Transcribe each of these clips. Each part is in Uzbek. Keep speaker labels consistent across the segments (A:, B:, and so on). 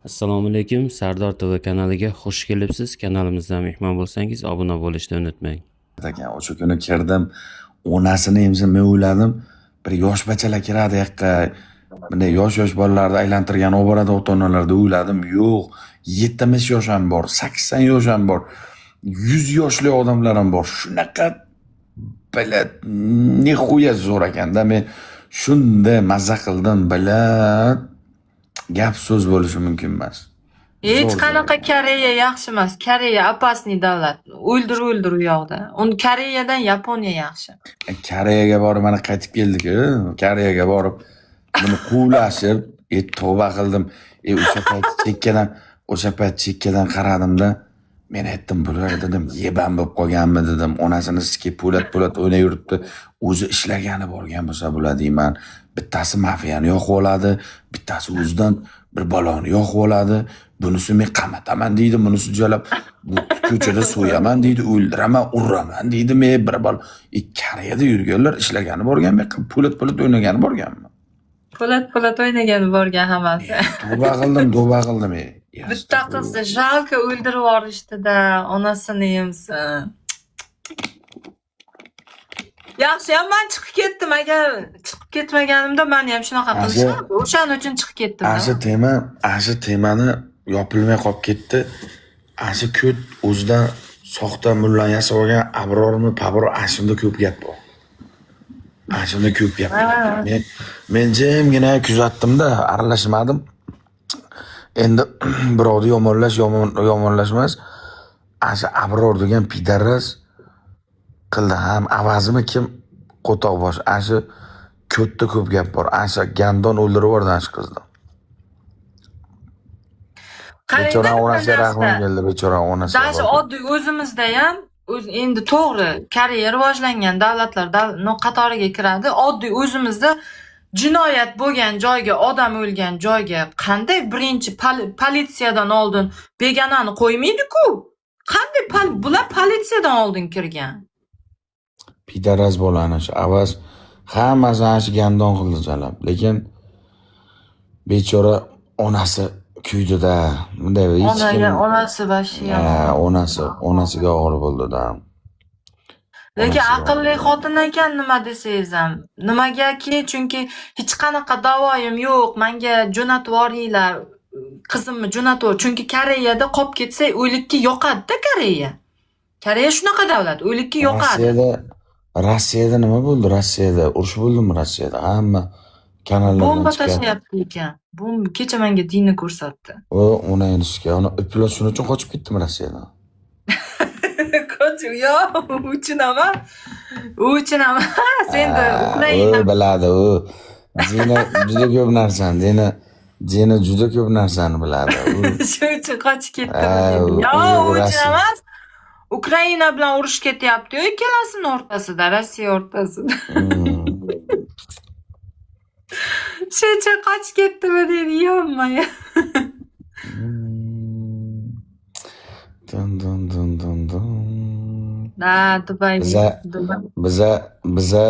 A: Assalomu alaykum, Sardor TV kanaliga xush kelibsiz. Kanalimizda mehmon bo'lsangiz, obuna bo'lishni unutmang.
B: ekan. O'sha kuni kirdim, onasini emsa men o'yladim, bir yosh bachalar kiradi yoqqa. Bunday yosh bolalarni aylantirgan olib boradi ota-onalarda o'yladim. Yo'q, 70 yosh ham bor, 80 yosh ham bor, 100 yoshli odamlar ham bor. Shunaqa bilad, nihoyat zo'r ekanda. Men shunda mazza qildim, bilad. Gap so'z bo'lishi mumkin emas.
C: Hech qanaqa Koreya yaxshi emas. Koreya opasniy davlat. O'ldir u yoqda. Uni Koreyadan Yaponiya yaxshi.
B: Koreyaga borib mana qaytib keldik-ku. Koreyaga borib buni quvlashib, tavba qildim. O'sha payt chekkadan qaradimda, men aytdim, bular dedim, yeban bo'lib qolganmi dedim. Onasini sikib po'lat o'ynab yuribdi. O'zi ishlagani borgan bo'lsa bular deyman. Bittasi mafiyani yoqib oladi, bittasi o'zidan bir baloni yoqib oladi. Bunisi men qamataman deydi, bunisi jalab ko'chada so'yaman deydi, o'ldiraman, uraman deydi. Men bir bal Koreyada yurganlar ishlagani borgan, men po'lat o'ynagani borganman.
C: Po'lat o'ynagani borgan hammasi.
B: Tavba qildim.
C: Bitta qizni jalka o'ldirib yuborishdi-da, onasini emsin. Yaxshi, men chiqib ketdim. Agar chiqib ketmaganimda meni ham shunaqa qilishardi. O'shaning uchun chiqib ketdim.
B: Asha temani yopilmay qolib ketdi. Asha ko't o'zidan soxta mullan yasab olgan abrormi, pabror ashunda ko'p gap bor. Ashunda ko'p gap. Men jimgina kuzatdim-da, aralashmadim. Endi birovni yomonlashmas. Asha abror degan pidaras qildi ham avazimi kim qo'toq bosh. Asha ko'tda ko'p gap bor. Asha gandon o'ldirib yubordi asha qizni. Bechora onasiga rahmim keldi, bechora onasi.
C: Даже oddiy o'zimizda ham endi to'g'ri Koreya rivojlangan davlatlar qatoriga kiradi. Oddiy o'zimizda jinoyat bo'lgan joyga, odam o'lgan joyga qanday birinchi politsiyadan oldin begonani qo'ymaydi-ku? Qanday bular politsiyadan oldin kirgan?
B: Pidaras bo'lani shu avaz hammasini shu gandon qildi jalab. Lekin bechora onasi kuydi-da. Bunday hech kim
C: onasi vashi
B: onasiga og'ir bo'ldi-da.
C: Lekin aqlli xotin ekan, nima desangiz ham. Nimagaki? Chunki hech qanaqa da'voyim yo'q. Menga jo'natib yuboringlar. Qizimni jo'natib. Chunki Koreyada qolib ketsa, o'likka yoqadi-da Koreya. Koreya shunaqa davlat, o'likka yoqadi.
B: Rossiyada nima bo'ldi? Rossiyada urush bo'ldimi Rossiyada? Hamma kanallardan
C: bomba tashlayapti ekan. Kecha menga dinni ko'rsatdi.
B: Uni enishga, uni iflos shuning uchun qochib ketdimi Rossiyadan?
C: Qochib yo'q, uchun emas. Senda Ukraina
B: biladi u. Jina juda ko'p narsani, Jina juda ko'p narsani biladi.
C: Shuning uchun qochib ketdim. Yo'q, uchun emas. Ukraina bilan urush ketyapti-ku, ikkalasining o'rtasida, Rossiya o'rtasida. Shuncha qochib ketdimi deydi, yo'qmi?
B: Biza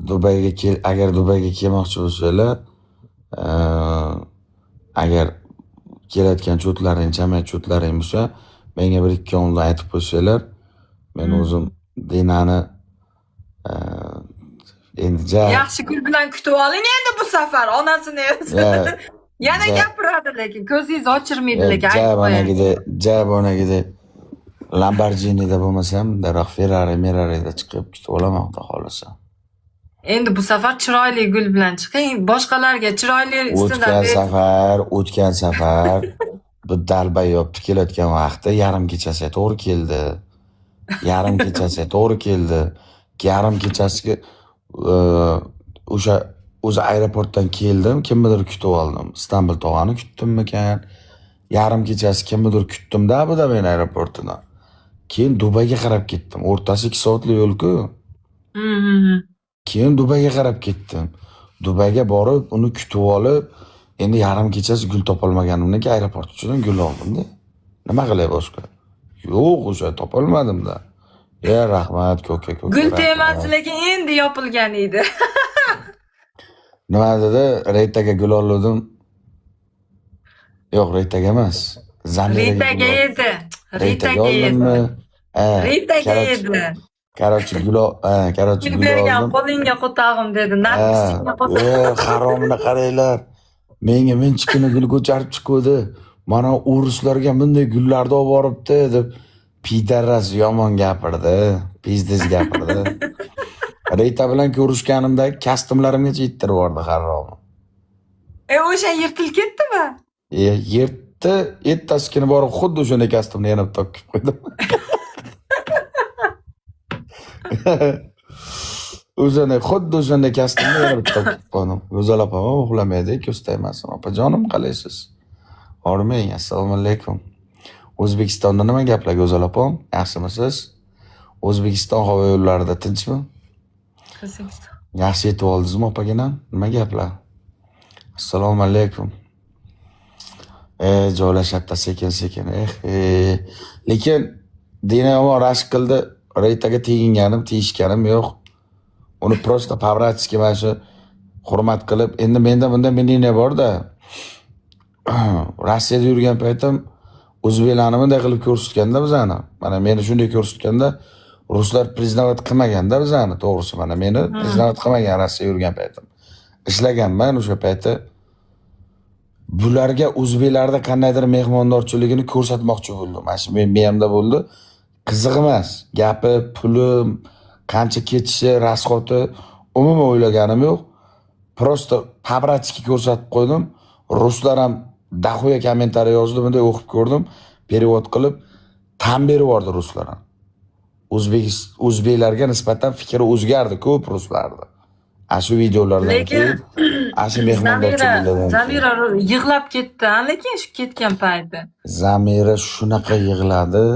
B: Dubayga agar Dubayga kelmoqchi bo'lsalar, agar kelayotgan cho'tlaring, jamiyat cho'tlaring bo'lsa, menga bir ikki o'ndan aytib qo'ysalar, men o'zim Dinani endi
C: yaxshi gul bilan kutib oling endi bu safar onasini. Yana gapiradi lekin ko'zingiz ochirmaydi lekin aytib qo'ying.
B: Bonagida Lamborghini'da bo'lmasam, daraq Ferrari'da chiqib kutib olaman, xudo xolasa.
C: Endi bu safar chiroyli gul bilan chiqing, boshqalarga chiroyli
B: o'tgan safar bu dalbay yopti kelayotgan vaqtda yarim kechasiga to'g'ri keldi. Yarim kechasiga o'sha aeroportdan keldim, kimnidir kutib oldim. Istanbul tog'ani kutdimmikan? Yarim kechasi kimnidir kutdim-da Abu Dabi aeroportidan. Keyin Dubayga qarab ketdim. O'rtasi 2 soatli yo'l-ku. Keyin Dubayga qarab ketdim. Dubayga borib, uni kutib olib, endi yarim kechasi gul topolmaganimdan keyin aeroport uchun gul oldim-da. Nima qilay boshqa? Yo'q, o'sha topolmadim-da. Rahmat, ko'ka.
C: Gul temasi lekin endi yopilgan edi.
B: Nima dedi? Reytaga gul oldim. Yo'q, Ritaga emas. Zamiraga
C: Ritaga
B: gul
C: edi.
B: Ritaga
C: Ritaga edi.
B: oldimmi?
C: Ritaga
B: Короче,
C: edi.
B: короче,
C: Gul
B: gul
C: bergan
B: oldim.
C: qo'lingga qo'tog'im dedi. Nargisingga
B: Haromini qaranglar. Menga minchikini gul ko'charib chiqdi. Mana uruslarga bunday gullarni olib boribdi deb pidaras yomon gapirdi. Pizdiz gapirdi. Rita bilan ko'rishganimda kostyumlarimgacha yettirib yubordi harom.
C: o'sha yirtilib ketdimi?
B: Yertdi, ertasigini borib xuddi o'shanda kostyumni yana bitta kiyib qo'ydim. Xuddi o'shanda kostyumni yana bitta kiyib qo'ydim. Go'zal opam uxlamaydi, ko'z tegmasin. Opajonim, qalaysiz? Hormang, assalomu alaykum. O'zbekistonda nima gaplar Go'zal opam? Yaxshimisiz? O'zbekiston havo yo'llarida tinchmi? Yaxshi yetib oldingizmi opaginam? Nima gaplar? Assalomu alaykum. Joylashyapti sekin-sekin. Lekin Dina yomon rashk qildi. Ritaga tegishganim yo'q. Uni prosta pavratskiga mana shu hurmat qilib, endi menda bunday menina bor-da. Rossiyada yurgan paytim o'zbeklarni bunday qilib ko'rsatganda bizani. Mana meni shunday ko'rsatganda ruslar priznovat qilmaganda bizani, to'g'risi mana meni priznovat qilmagan Rossiya yurgan paytim. Ishlaganman o'sha paytda. Bularga o'zbeklarda qandaydir mehmondorchiligini ko'rsatmoqchi bo'ldim. Mana shu miyamda bo'ldi. Qiziq emas. Gapi, puli, qancha ketishi, rasxoti umuman o'ylaganim yo'q. Prosta pabratski ko'rsatib qo'ydim. Ruslar ham dahuya kommentariy yozdi, bunday o'qib ko'rdim, perevod qilib tan berib yubordi ruslar ham. O'zbeklarga nisbatan fikri o'zgardi ko'p ruslarda. Ashu videolardan keyin, ashu mehmondorchiliklardan
C: Zamira yig'lab ketdi, lekin shu ketgan payti.
B: Zamira shunaqa yig'ladi.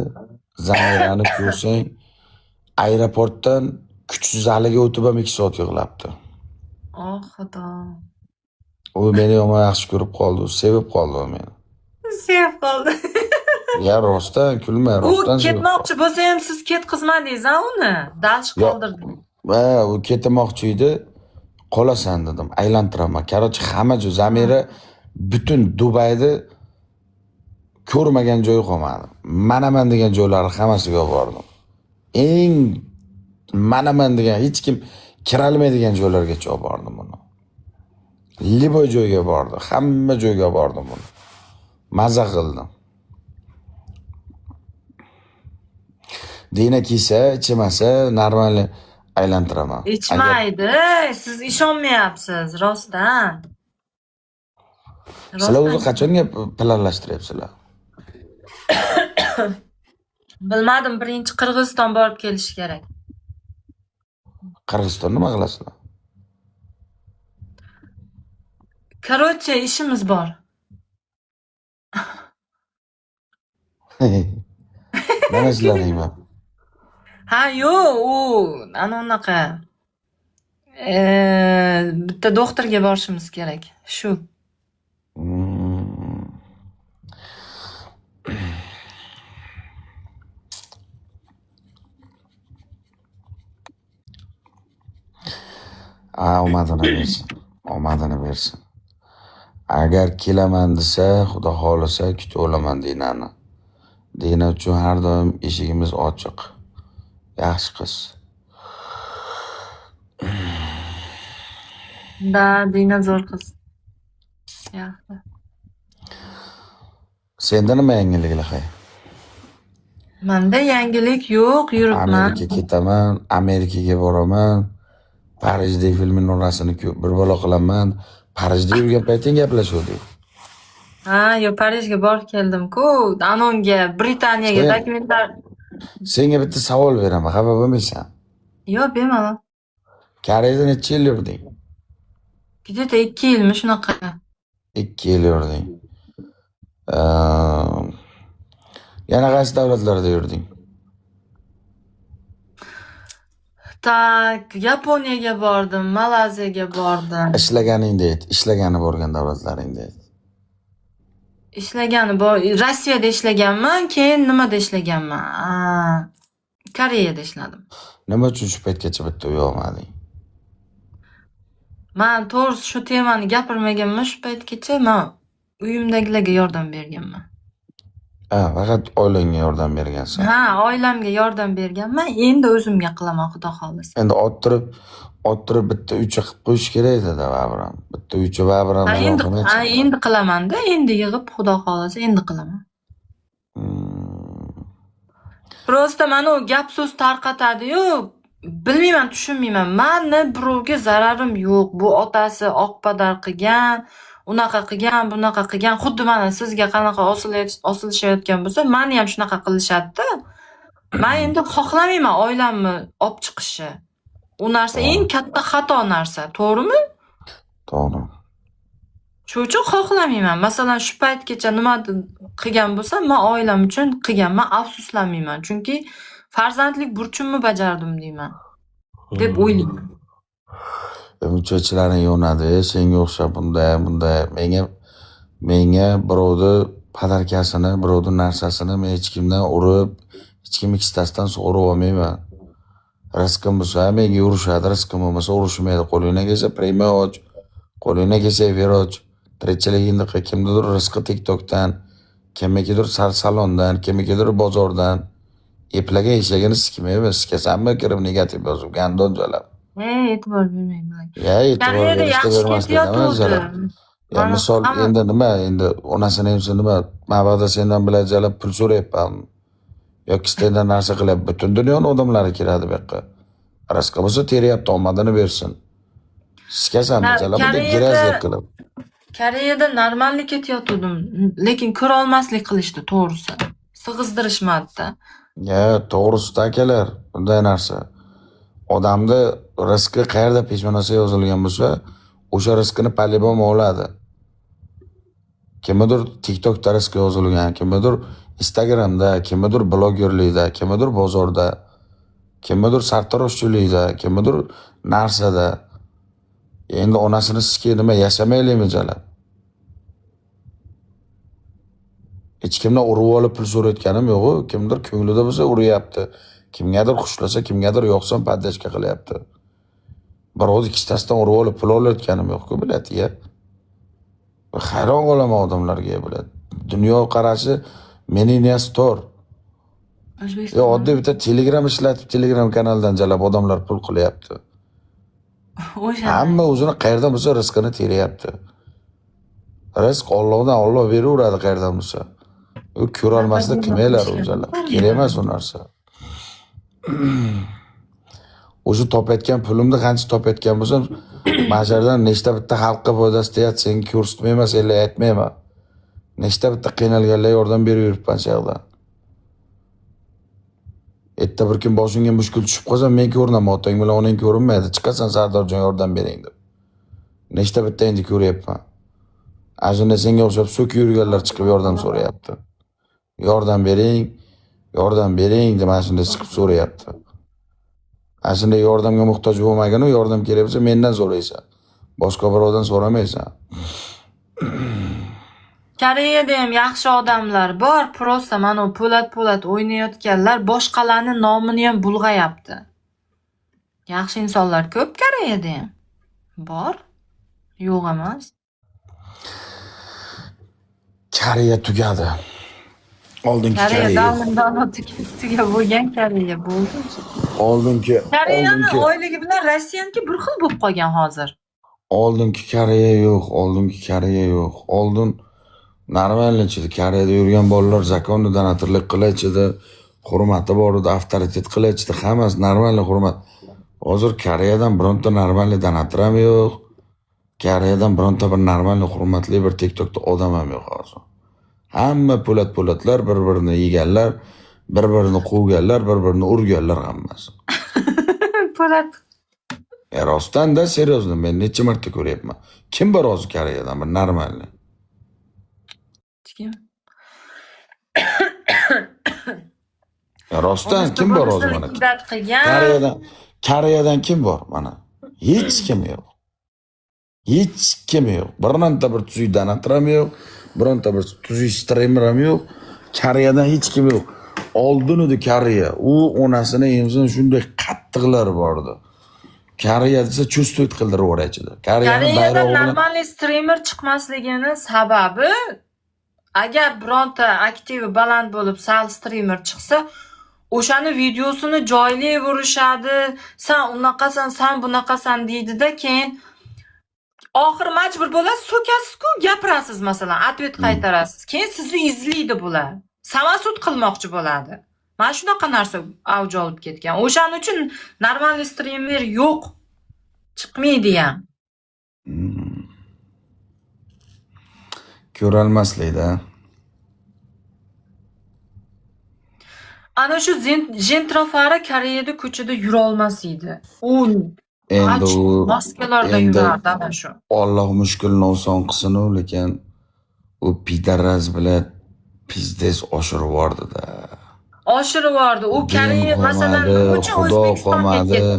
B: Zamirani ko'rsang, aeroportdan kuchsiz zaliga o'tib ham 2 soat yig'labdi.
C: Oh, xudo.
B: U meni yomon yaxshi ko'rib qoldi, sevib qoldi u meni.
C: Sevib qoldi.
B: Ya rostdan kulma, rostdan.
C: U ketmoqchi bo'lsa ham siz ketqizmadingiz, uni. Dalsh qoldirdingiz.
B: U ketmoqchi edi. Qolasan dedim, aylantiraman. Короче, hamma joy Zamira butun Dubayda ko'rmagan joyi qolmadi. Manaman degan joylari hammasiga bordim. Eng manaman degan hech kim kira olmaydigan joylargacha olib bordim buni. Liboy joyga bordi, hamma joyga bordim buni. Maza qildim. Dina kiysa, ichmasa, normal aylantiraman.
C: Ichmaydi, siz ishonmayapsiz, rostdan.
B: Sizlar o'zi qachonga planlashtiryapsizlar?
C: Bilmadim, birinchi Qirg'iziston borib kelish kerak.
B: Qirg'iziston nima qilasizlar?
C: Короче, ishimiz bor.
B: Nima izlayman?
C: Ha, yo'q, u ana unaqa. Bitta doktorga borishimiz kerak. Shu. Omadini bersin. Omadini bersin. Agar kelaman desa, Xudo xolasa kutib olaman Dinani. Dina uchun har doim eshigimiz ochiq. Yaxshi qiz. Da, Dina zo'r qiz. Yaxshi.
B: Senda nima yangiliklar hay?
C: Menda yangilik yo'q, yuribman.
B: Amerikaga ketaman, Amerikaga boraman. Parijdagi filmning onasini bir bola qilaman. Parijda yurgan payting gaplashuvdik.
C: Ha, yo Parijga borib keldim-ku. Anonga Britaniyaga dokumentlar.
B: Senga bitta savol beraman, xafa bo'lmaysan?
C: Yo'q, bemalol.
B: Koreyada necha yil yurding?
C: Где-то 2 yilmi shunaqa.
B: 2 yil yurding. Yana qaysi davlatlarda yurding?
C: Tak, Yaponiyaga bordim, Malayziyaga bordim.
B: Ishlaganingda ayt, ishlagani borgan davlatlaringda ayt.
C: Ishlagani bor, Rossiyada ishlaganman, keyin nimada ishlaganman? Koreyada ishladim.
B: Nima uchun shu paytgacha bitta uy olmading?
C: Men to'g'risi shu temani gapirmaganman shu paytgacha. Men uyimdagilarga yordam berganman.
B: Ha, faqat oilangga yordam bergansan.
C: Ha, oilamga yordam berganman. Endi o'zimga qilaman, xudo xolisa.
B: Endi ottirib bitta uycha qilib qo'yish kerak edi-da, baribir ham. Bitta uycha baribir ham
C: Endi qilaman-da, endi yig'ib, xudo xolisa endi qilaman. Prosta mana u gap so'z tarqatadi-yu, bilmayman, tushunmayman. Meni birovga zararim yo'q. Bu otasi oqpadar qilgan, unaqa qilgan, bunaqa qilgan. Xuddi mana sizga qanaqa osilishayotgan bo'lsa, meni ham shunaqa qilishadi-da. Men endi xohlamayman oilamni olib chiqishni. U narsa eng katta xato narsa, to'g'rimi?
B: To'g'ri.
C: Shuning uchun xohlamayman. Masalan, shu paytgacha nima qilgan bo'lsam, men oilam uchun qilganman, afsuslanmayman. Chunki farzandlik burchimni bajardim deyman, deb o'ylayman.
B: Muchachilaring yo'nadi, senga o'xshab bunday. Menga birovni padarkasini, birovni narsasini men hech kimdan urib, hech kim ikkitasidan so'rab olmayman. Rizqim bo'lsa menga urishadi, rizqim bo'lmasa urishmaydi. Qo'lingdan kelsa prima och, qo'lingdan kelsa efir och. Tirikchiligingni qil. Kimnidir rizqi TikTokdan, kimnikidir salondan, kimnikidir bozordan eplagan eshagini sikmaymi? Sikasanmi kirib negativ yozib, gandon jalab.
C: E'tibor bermayman.
B: Ya e'tibor berishga bermaslik emas jalab. Ya misol endi nima? Endi onasini emsa nima? Mabada sendan bilan jalab pul so'rayapman. Yoki sendan narsa qilib butun dunyoning odamlari kiradi bu yoqqa. Rizqi bo'lsa teryapti, omadini bersin. Sikasanmi jalab deb girazlik qilib.
C: Koreyada normallik ketayotgandim, lekin ko'ra olmaslik qilishdi, to'g'risi. Sig'izdirishmadi-da.
B: Ya, to'g'risida akalar, bunday narsa. Odamni rizqi qayerda peshonasiga yozilgan bo'lsa, o'sha rizqini palibom oladi. Kimdir TikTokda rizqi yozilgan, kimdir Instagramda, kimdir blogerlikda, kimdir bozorda, kimdir sartaroshchilikda, kimdir narsada. Endi onasini sikki nima yashamaylikmi jalab? Hech kimdan urib olib pul so'rayotganim yo'q-ku. Kimdir ko'nglida bo'lsa uryapti. Kimgadir xushlasa, kimgadir yoqsin paddashka qilyapti. Birovni ikkitasidan urib olib pul olayotganim yo'q-ku, biladi-ya. Hayron qolaman odamlarga, biladi. Dunyo qarashi mening niyasi tor. Yo, oddiy bitta Telegram ishlatib, Telegram kanaldan jalab odamlar pul qilyapti. Hamma o'zini qayerdan bo'lsa rizqini teryapti. Rizq Allohdan, Alloh beraveradi qayerdan bo'lsa. U ko'ra olmaslik qilmaylar o'zlari. Kerak emas u narsa. O'sha topayotgan pulimni qancha topayotgan bo'lsam, mashardan nechta bitta xalqqa foydasi tegadi, senga ko'rsatmayman, senga aytmayman. Nechta bitta qiynalganlarga yordam berib yuribman shayxda. Erta bir kun boshingga mushkul tushib qolsa, men ko'rinaman, otang bilan onang ko'rinmaydi. Chiqasan Sardorjon yordam bering deb. Nechta bitta endi ko'ryapman. Ajina senga o'xshab so'kib yurganlar chiqib yordam so'rayapti. Yordam bering deb mana shunday chiqib so'rayapti. Ana shunday yordamga muhtoj bo'lmagan, yordam kerak bo'lsa mendan so'raysan. Boshqa birovdan so'ramaysan.
C: Koreyada ham yaxshi odamlar bor, prosta mana u po'lat o'ynayotganlar boshqalarning nomini ham bulg'ayapti. Yaxshi insonlar ko'p Koreyada ham. Bor. Yo'q emas.
B: Koreya tugadi. Oldingi Koreya.
C: Tugab bo'lgan Koreya bo'ldi.
B: Oldingi
C: oyligi bilan Rossiyaniki bir xil bo'lib qolgan hozir.
B: Oldingi Koreya yo'q. Oldin normalnichida Koreyada yurgan bolalar zakonni donatorlik qilachidi, hurmati bor edi, avtoritet qilachidi, hammasi normalniy hurmat. Hozir Koreyadan bironta normalniy donator ham yo'q. Koreyadan bironta bir normalniy hurmatli bir TikTokda odam ham yo'q hozir. Hamma po'latlar, bir-birini yeganlar, bir-birini quvganlar, bir-birini urganlar hammasi.
C: Po'lat.
B: Rostdan-da, seriozno, men necha marta ko'ryapman. Kim bor hozir Koreyadan bir normalniy?
C: Kim?
B: Rostdan kim bor hozir mana? Koreyadan kim bor mana? Hech kim yo'q. Bironta bir tuzuy donator ham yo'q, bironta bir tuzuy streamer ham yo'q. Koreyadan hech kim yo'q. Oldin edi Koreya. U onasini emsin shunday qattiqlar bordi. Koreya desa чувствует qildirib yuboraychidi. Koreyani
C: Koreyada
B: bayrog'i bilan
C: normal streamer chiqmasligini sababi agar bironta aktivi baland bo'lib sal streamer chiqsa, o'shani videosini joylayverishadi. Sen unaqasan, sen bunaqasan deydi-da, keyin oxiri majbur bo'lasiz, so'kasiz-ku, gapirasiz masalan, atvet qaytarasiz. Keyin sizni izlaydi bular. Samasud qilmoqchi bo'ladi. Mana shunaqa narsa avj olib ketgan. O'shaning uchun normal streamer yo'q. Chiqmaydi ham.
B: ko'rolmaslikda.
C: Ana shu gentrofari Koreyada ko'chada yura olmas edi. U
B: Endi u
C: maskalarda yurardi ana shu.
B: Alloh mushkulni oson qilsin, lekin u pidaraz bilan pizdes oshirib yubordi-da.
C: Oshirib yubordi. U Koreya masalan o'sha
B: Xudo
C: O'zbekistonga
B: qolmadi,
C: ketdi.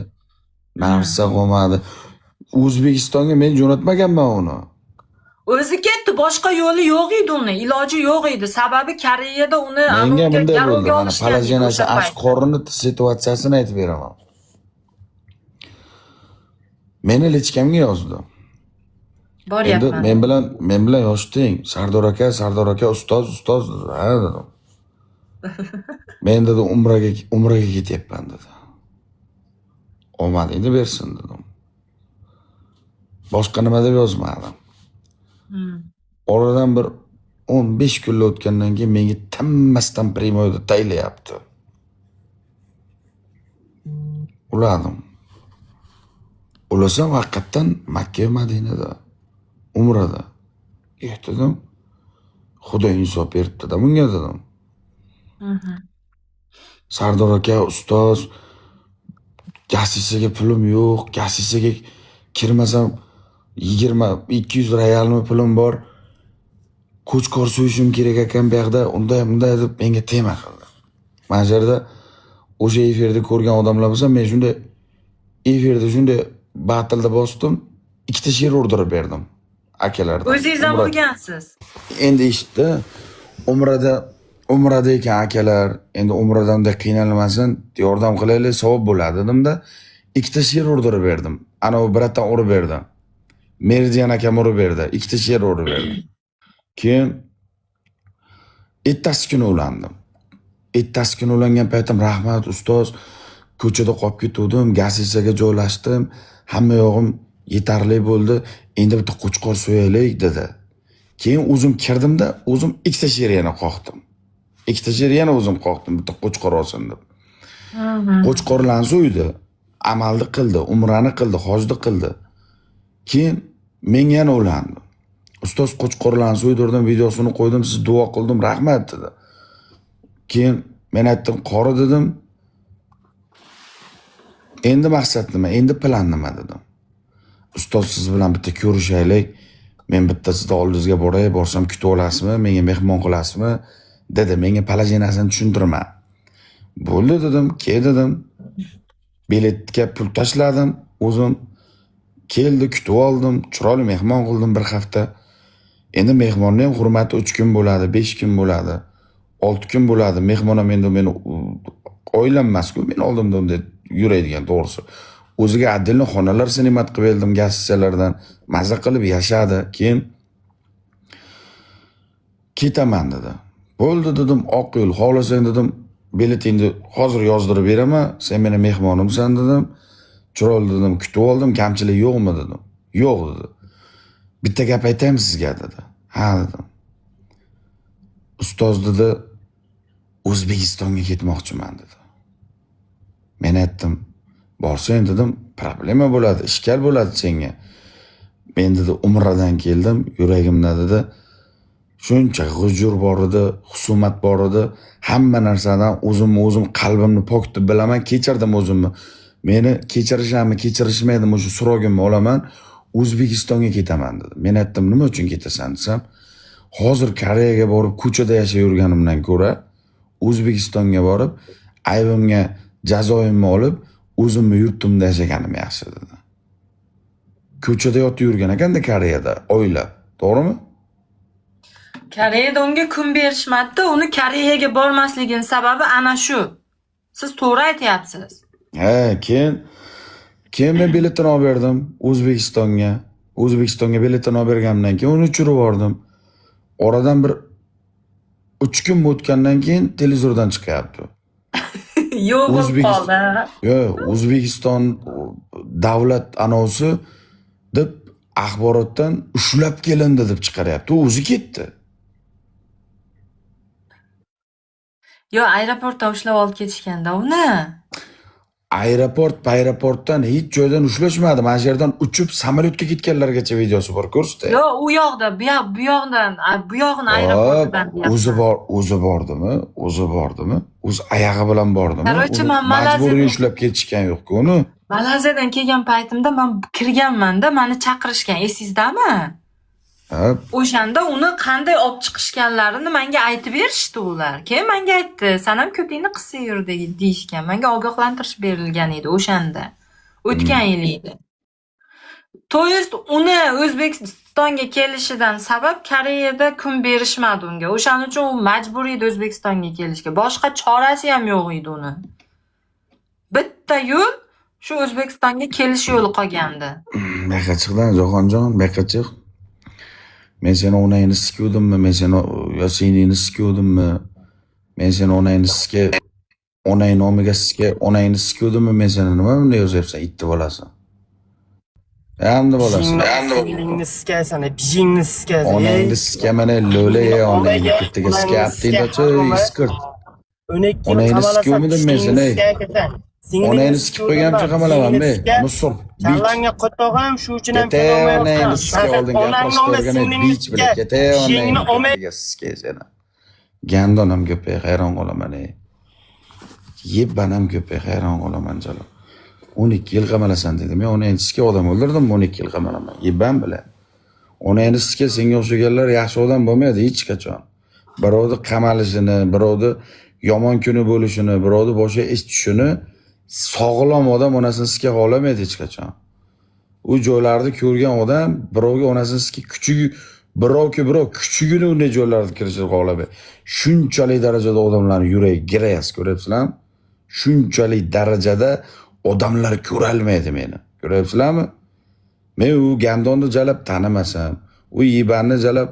B: narsa qolmadi. O'zbekistonga men jo'natmaganman uni.
C: O'zi ketdi, boshqa yo'li yo'q edi uni, iloji yo'q edi. Sababi Koreyada uni
B: Menga bunday bo'ldi.
C: garovga
B: Mana
C: olishgan.
B: palajanasi ashqorini situatsiyasini aytib beraman. Meni lechkamga yozdi. Endi
C: Boryapman.
B: men bilan yosh teng. Sardor aka ustoz dedi. Ha dedim. Men dedi umraga ketyapman dedi. Omadingni bersin dedim. Boshqa nima deb yozmadim. Oradan bir 15 kunlar o'tgandan keyin menga tammasdan primoyda taylayapti. Uladim. Ulasam haqiqatdan Makka va Madinada umrada. Dedim. Xudo insof beribdi-da bunga dedim. Sardor aka ustoz, gassisaga pulim yo'q, gassisaga kirmasam 20-200 realmi pulim bor. Ko'chkor so'yishim kerak ekan bu yoqda, unday deb menga tema qildi. Mana shu yerda o'sha efirda ko'rgan odamlar bo'lsa, men shunday efirda shunday batilda bosdim, ikkita she'r o'rdirib berdim akalardan.
C: O'zingiz ham bo'lgansiz.
B: Endi eshitdi, umrada ekan akalar, endi umradanda qiynalmasin, yordam qilaylik, savob bo'ladi dedim-da, ikkita she'r o'rdirib berdim. Ana u biratan urib berdi. Merdian akam urib berdi, ikkita she'r urib berdi. Keyin ertasi kuni ulandim. Ertasi kuni ulangan paytim rahmat ustoz, ko'chada qolib ketdim, gassisaga joylashdim, hamma yog'im yetarli bo'ldi, endi bitta qo'chqor so'yaylik dedi. Keyin o'zim kirdimda, o'zim ikkita she'r yana qoqdim. Ikkita she'r yana o'zim qoqdim, bitta qo'chqor olsin deb. Qo'chqorlarni so'ydi, amalni qildi, umrani qildi, hojni qildi. Keyin men yana ulandim. Ustoz qo'chqorlarni so'ydirdim, videosini qo'ydim, siz duo qildim, rahmat dedi. Keyin men aytdim, qori dedim. Endi maqsad nima? Endi plan nima dedim. Ustoz siz bilan bitta ko'rishaylik. Men bitta sizning oldingizga boray, borsam kutib olasizmi? Menga mehmon qilasizmi? Dedi. Menga palajanasini tushuntirma. Bo'ldi dedim, kel dedim. Biletga pul tashladim, o'zim keldi, kutib oldim, chiroyli mehmon qildim bir hafta. Endi mehmonni ham hurmati 3 kun bo'ladi, 5 kun bo'ladi, 6 kun bo'ladi. Mehmon ham endi meni oilam emas-ku, men oldimda unday yuradigan to'g'risi. O'ziga adilni xonalar sinimat qilib berdim gassisalardan, maza qilib yashadi. Keyin ketaman dedi. Bo'ldi dedim, oq yo'l, xohlasang dedim, biletingni hozir yozdirib beraman, sen meni mehmonimsan dedim. Chiroyli dedim, kutib oldim, kamchilik yo'qmi dedim. Yo'q dedi. Bitta gap aytaymi sizga dedi. Ha dedim. Ustoz dedi, O'zbekistonga ketmoqchiman dedi. Men aytdim, borsang dedim, problema bo'ladi, ishkal bo'ladi senga. Men dedi, umradan keldim, yuragimda dedi, shuncha g'ujur bor edi, husumat bor edi, hamma narsadan o'zim qalbimni pok deb bilaman, kechirdim o'zimni. Meni kechirishami, kechirishmaydimi o'sha so'rogimni olaman, O'zbekistonga ketaman dedi. Men aytdim, nima uchun ketasan desam, hozir Koreyaga borib ko'chada yashab yurganimdan ko'ra, O'zbekistonga borib, aybimga jazoimni olib, o'zimni yurtimda yashaganim yaxshi dedi. Ko'chada yotib yurgan ekanda Koreyada oila, to'g'rimi?
C: Koreyada unga kun berishmadi, uni Koreyaga bormasligining sababi ana shu. Siz to'g'ri aytyapsiz.
B: Keyin Keyin men biletini olib berdim O'zbekistonga. O'zbekistonga biletini olib berganimdan keyin uni uchirib yubordim. Oradan bir 3 kun o'tgandan keyin televizordan chiqyapti.
C: Yo'q bo'lib
B: O'zbekiston-
C: qoldi.
B: Yo'q, O'zbekiston davlat anosi deb axborotdan ushlab kelindi deb chiqaryapti. U o'zi ketdi.
C: Yo, aeroportdan ushlab olib ketishganda uni.
B: Aeroportdan hech joydan ushlashmadi. Mana shu yerdan uchib samolyotga ketganlargacha videosi bor, ko'rsatdi.
C: Yo, u yoqda, bu yoqdan, bu yog'ini aeroportdan
B: O'zi bordimi? O'zi oyog'i bilan bordimi?
C: Короче,
B: Uni
C: men
B: majburiy
C: Malayziyadan-
B: ushlab ketishgan yo'q-ku uni.
C: Malayziyadan kelgan paytimda men kirganman-da, meni chaqirishgan, esingizdami?
B: Ha,
C: O'shanda uni qanday olib chiqishganlarini menga aytib berishdi ular. Keyin menga aytdi, "Sen ham ko'pingni qilsa yur" deyishgan. Menga ogohlantirish berilgan edi o'shanda. O'tgan yil edi. To есть uni O'zbekistonga kelishidan sabab Koreyada kun berishmadi unga. O'shaning uchun u majbur edi O'zbekistonga kelishga. Boshqa chorasi ham yo'q edi uni. Bitta yo'l shu O'zbekistonga kelish yo'li qolgandi.
B: Buyoqqa chiqdan Jahonjon, buyoqqa chiq. Men seni onangni sikuvdimmi? Men seni yosiningni sikuvdimmi? Men seni onang nomiga onangni sikuvdimmi? Men seni nima bunday yozyapsan, itni bolasi? Hamda bolasi.
D: Singilingni siskaysan, bijingni siskaysan.
B: Onangni sikamana lo'la ye, onangni ketiga sikayaptingda-chi, iskirt.
D: 12 yil
B: Onangni
D: qamalasan,
B: sikuvmidim men seni? Onangni sikib qo'ygancha qamalaman men. Musul.
D: Chalanga qo'tog'am shu uchun ham
B: Kete onangni sikka oldin gapirishtirgani bich bilan kete onangni sikka seni. Gandonam ko'pay hayron qolaman ey. Yeb banam ko'pay hayron qolaman jalo. 12 yil qamalasan dedim. Men onangni sikka odam o'ldirdim, 12 yil qamalaman. Yebban bilan. Onangni sikka senga o'xshaganlar yaxshi odam bo'lmaydi hech qachon. Birovni qamalishini, birovni yomon kuni bo'lishini, birovni boshqa ish tushishini sog'lom odam onasini sikka olamaydi hech qachon. U joylarni ko'rgan odam birovga onasini sikka birov kuchugini unday joylarga kirishni xohlamaydi. Shunchalik darajada odamlarning yuragi girayas, ko'ryapsizlarmi? Shunchalik darajada odamlar ko'rolmaydi meni. Ko'ryapsizlarmi? Men u gandonni jalab tanimasam, u yibanni jalab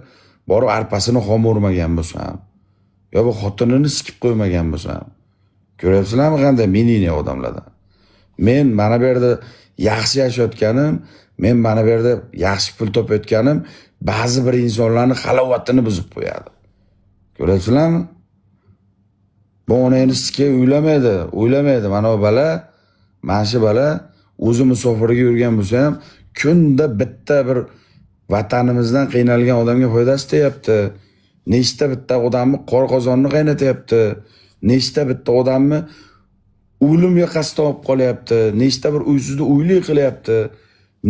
B: borib arpasini xom o'rmagan bo'lsam, yo bu xotinini sikib qo'ymagan bo'lsam, ko'ryapsizlarmi qanday menini odamlardan. Men mana bu yerda yaxshi yashayotganim, men mana bu yerda yaxshi pul topayotganim ba'zi bir insonlarning halovatini buzib qo'yadi. Ko'ryapsizlarmi? Bu onangni sikka o'ylamaydi. Mana bu mana shu bola o'zi musofirga yurgan bo'lsa ham kunda bitta bir vatanimizdan qiynalgan odamga foydasi tegayapti. Nechta bitta odamni qor qozonni qaynatyapti. Nechta bitta odamni o'limga qasd olib qolyapti. Nechta bir uysizda uyli qilyapti.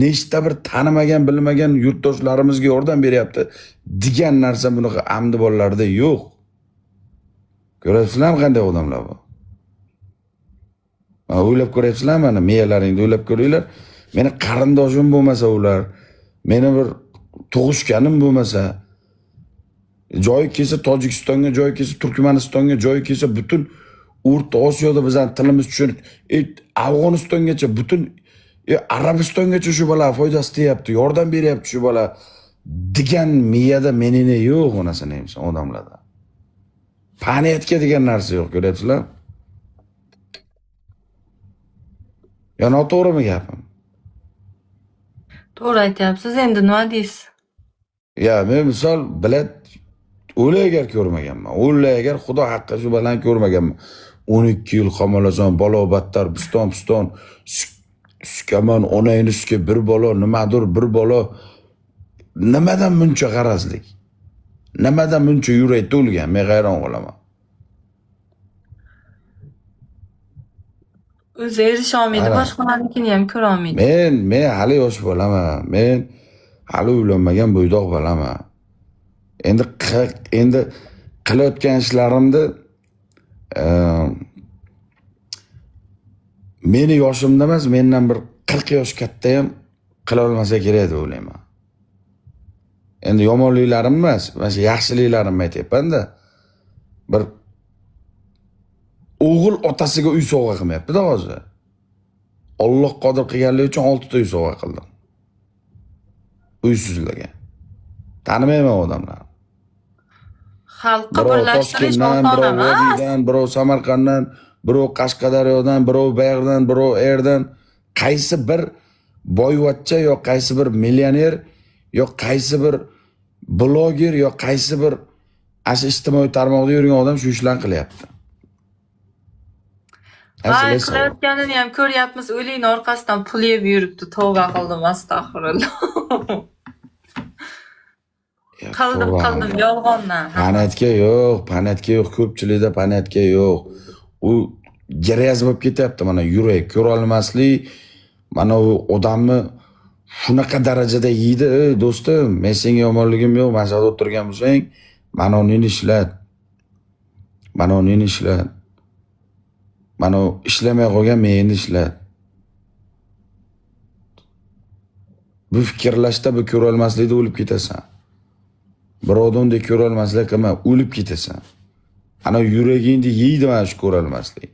B: Nechta bir tanimagan, bilmagan yurtdoshlarimizga yordam beryapti. Degan narsa bunaqa amdi bolalarda yo'q. Ko'ryapsizlarmi qanday odamlar bu? Mana o'ylab ko'ryapsizlarmi? Mana miyalaringni o'ylab ko'ringlar. Meni qarindoshim bo'lmasa ular, meni bir tug'ishganim bo'lmasa, joyi kelsa Tojikistonga, joyi kelsa Turkmanistonga, joyi kelsa butun O'rta Osiyoda bizning tilimiz tushunib, Afg'onistongacha butun Arabistongacha shu bola foydasi tegayapti, yordam beryapti shu bola degan miyada menini yo'q onasini ham odamlarda. Paniyatga degan narsa yo'q, ko'ryapsizlar? Ya noto'g'rimi gapim?
C: To'g'ri aytyapsiz. Endi nima deysiz?
B: Ya men misol bilet o'lagar ko'rmaganman. O'lagar Xudo haqqi shu balani ko'rmaganman. 12 yil qamalasan, bola battar piston sukaman, onangni suka bir bola, nimadir bir bola. Nimadan buncha g'arazlik? Nimadan buncha yurak to'lgan? Men hayron qolaman.
C: O'zi erisha olmaydi, boshqalarnikini ham ko'ra olmaydi.
B: Men hali yosh bolaman. Men hali uylanmagan bo'ydoq bolaman. Endi qilayotgan ishlarimni meni yoshimda emas, mendan bir 40 yosh katta ham qila olmasa kerak deb o'ylayman. Endi yomonliklarim emas, mana shu yaxshiliklarimni aytyapman-da. Bir o'g'il otasiga uy sovg'a qilmayapti-da hozir. Alloh qodir qilganligi uchun 6 ta uy sovg'a qildim. Uysizlarga. Tanimayman odamlarni.
C: Xalqqa
B: Birov
C: birlashtirish
B: Toshkentdan,
C: oson
B: birov
C: emas.
B: Vodiydan, birov Samarqanddan, birov Qashqadaryodan, birov Bayerdan, birov Erdan. Qaysi bir boyvachcha yo qaysi bir millioner yo qaysi bir bloger yo qaysi bir ash ijtimoiy tarmoqda yurgan odam shu ishlarni qilyapti.
C: Ay, qilayotganini ham ko'ryapmiz. O'likni orqasidan pul yeb yuribdi. Tavba qildim, astag'firulloh. Qildim, yolg'ondan.
B: Panatka yo'q, ko'pchilikda panatka yo'q. U gryaz bo'lib ketyapti, mana yurak, ko'ra olmaslik, mana u odamni shunaqa darajada yeydi, do'stim, men senga yomonligim yo'q, mazada o'tirgan bo'lsang, mana unini ishlat. Mana ishlamay qolgan meni ishlat. Bu fikrlashda bu ko'ra olmaslikda o'lib ketasan. Birovni ko'ra olmaslik qilma, o'lib ketasan. Ana yuragingni yeydi mana shu ko'ra olmaslik.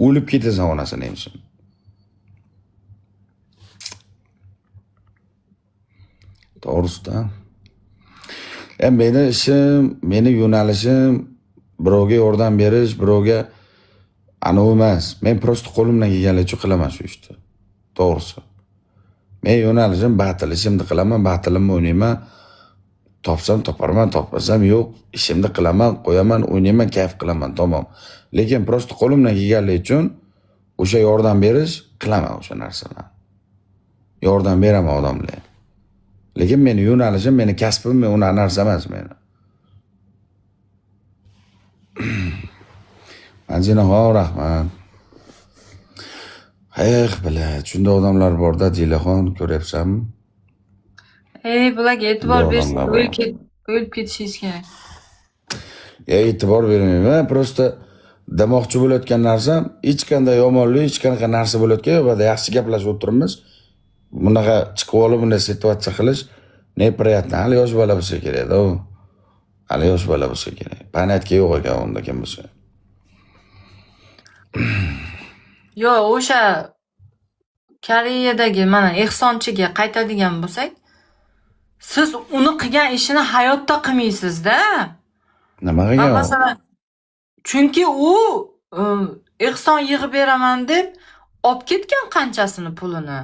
B: O'lib ketasan onasini emsin. To'g'risida. Meni ishim, meni yo'nalishim birovga yordam berish, birovga ana emas. Men prosta qo'limdan kelganlicha qilaman shu ishni. To'g'risi. Men yo'nalishim battle, ishimni qilaman, battleimni o'ynayman. Topsam toparman, topmasam yo'q, ishimni qilaman, qo'yaman, o'ynayman, kayf qilaman, tamom. Lekin prosta qo'limdan kelganligi uchun o'sha yordam berish qilaman o'sha narsalarni. Yordam beraman odamlarga. Lekin meni yo'nalishim, meni kasbim, men unaqa narsa emas meni. Anjinaxon, rahmat. Bilad, shunday odamlar borda, Dilaxon, ko'ryapsanmi?
C: Bularga e'tibor bersin, o'lib ketishingiz kerak.
B: E'tibor bermayman, prosta demoqchi bo'layotgan narsam, hech qanday yomonlik, hech qanaqa narsa bo'layotgan yo'q, va yaxshi gaplashib o'tiribmiz. Bunaqa chiqib olib, bunday situatsiya qilish неприятно. Hali yosh bola bo'lsa kerak-da u. Hali yosh bola bo'lsa kerak. Panatka yo'q ekan unda kim bo'lsa.
C: Yo'q, o'sha Koreyadagi mana ehsonchiga qaytadigan bo'lsak, siz uni qilgan ishini hayotda qilmaysiz-da.
B: Nima qilgan?
C: Masalan, chunki u ehson yig'ib beraman deb olib ketgan qanchasini pulini.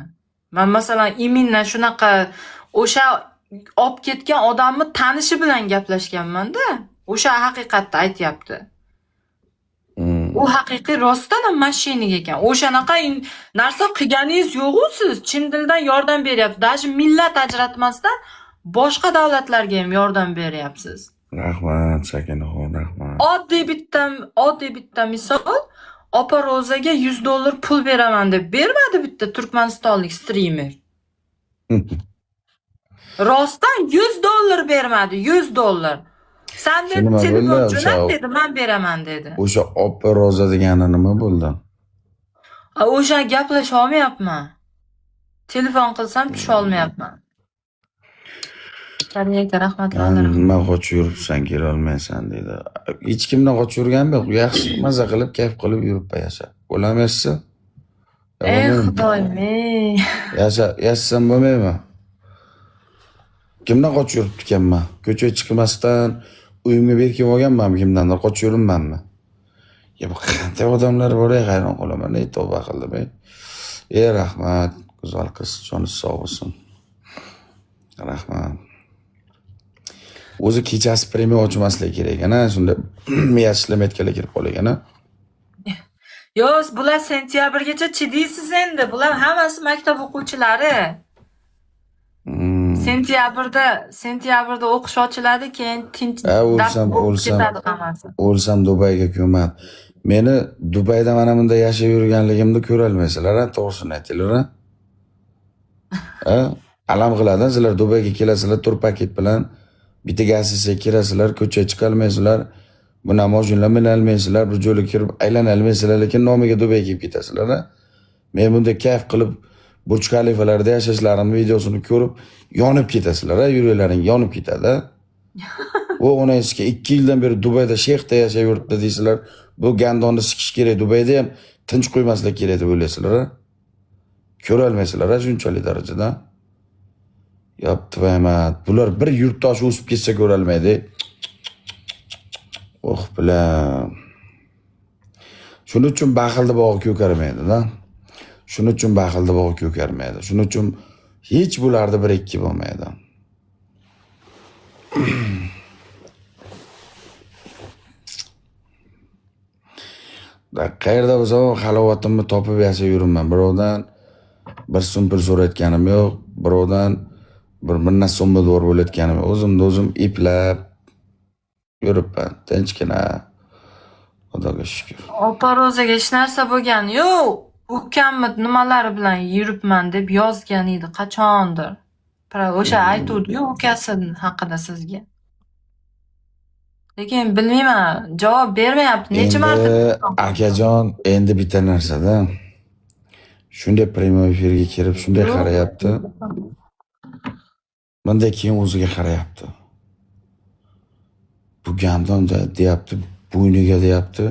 C: Men masalan Imindan shunaqa o'sha olib ketgan odamni tanishi bilan gaplashganman-da. O'sha haqiqatni aytayapti. U haqiqiy rostdan ham mashinaga ekan. O'shanaqa narsa qilganingiz yo'q-ku siz. Chin dildan yordam beryapsiz. Даже millat ajratmasdan boshqa davlatlarga ham yordam beryapsiz.
B: Rahmat, Sakinaxon, rahmat.
C: Oddiy bitta misol, opa Rozaga $100 pul beraman deb bermadi bitta turkmanistonlik streamer. Rostdan $100 bermadi, $100. Sen dedi telefon jo'nat dedi, men beraman dedi.
B: O'sha opa Roza degani nima bo'ldi?
C: O'sha gaplasha olmayapman. Telefon qilsam tusha olmayapman. Kariyaga rahmatlar.
B: Nima qochib yuribsan, kela olmaysan dedi. Hech kimdan qochib yurganim yo'q. Yaxshi maza qilib, kayf qilib yurib yashab. Bo'lamaysiz?
C: Xudoyim.
B: Yashasam bo'lmaymi? Kimdan qochib yuribdi ekanman? Ko'chaga chiqmasdan uyimga berkib olganmanmi kimdandir qochib yuribmanmi? Bu qanday odamlar bor, hayron qolaman. Tavba qildim. Rahmat, go'zal qiz, jonisi sog' bo'lsin. Rahmat. O'zi kechasi premiya ochmaslik kerak ana, shunda miyasi ishlamayotganlar kirib qolgan-a.
C: Yo'q, bular sentyabrgacha chidaysiz endi. Bular hammasi maktab o'quvchilari. Sentyabrda o'qish ochiladi, keyin tinch
B: o'lsam Dubayga ko'madi. Meni Dubayda mana bunda yashab yurganligimni ko'ra olmaysizlar, to'g'risini aytinglar. Alam qiladi, sizlar Dubayga kelasizlar tur paket bilan, bitta gazisiga kirasizlar, ko'chaga chiqa olmaysizlar, buni mashinalar mina olmaysizlar, bir joyga kirib aylana olmaysizlar, lekin nomiga Dubayga kelib ketasizlar. Men bunda kayf qilib Burj Khalifalarda yashashlarimni videosini ko'rib yonib ketasizlar, yuraklaring yonib ketadi. Bu onangizga 2 yildan beri Dubayda sheyxda yashab yuribdi deysizlar. Bu gandonni sikish kerak, Dubayda ham tinch qo'ymaslik kerak deb o'ylaysizlar. Ko'rolmaysizlar shunchalik darajada. Yopti Ahmad. Bular bir yurtdoshi o'sib ketsa ko'rolmaydi. Oh bilan. Shuning uchun baxilda bog'i ko'karmaydi-da. Shuning uchun baxilda bog'i ko'karmaydi. Shuning uchun hech bularda 1-2 bo'lmaydi. Qayerda bo'lsa halovatimni topib yashab yuribman. Birovdan bir so'm pul so'rayotganim yo'q. Birovdan bir minna so'mni dor bo'layotganim yo'q. O'zimni o'zim eplab yuribman. Tinchgina. Xudoga shukr.
C: Opa Rozaga hech narsa bo'lgani yo'q. Ukamni nimalari bilan yuribman deb yozgan edi qachondir. O'sha aytuvdi-ku ukasi haqida sizga. Lekin bilmayman, javob bermayapti. Necha marta
B: akajon, endi bitta narsada shunday prямой efirga kirib shunday qarayapti. Bunday keyin o'ziga qarayapti. Bu gandon deyapti, bo'yniga deyapti,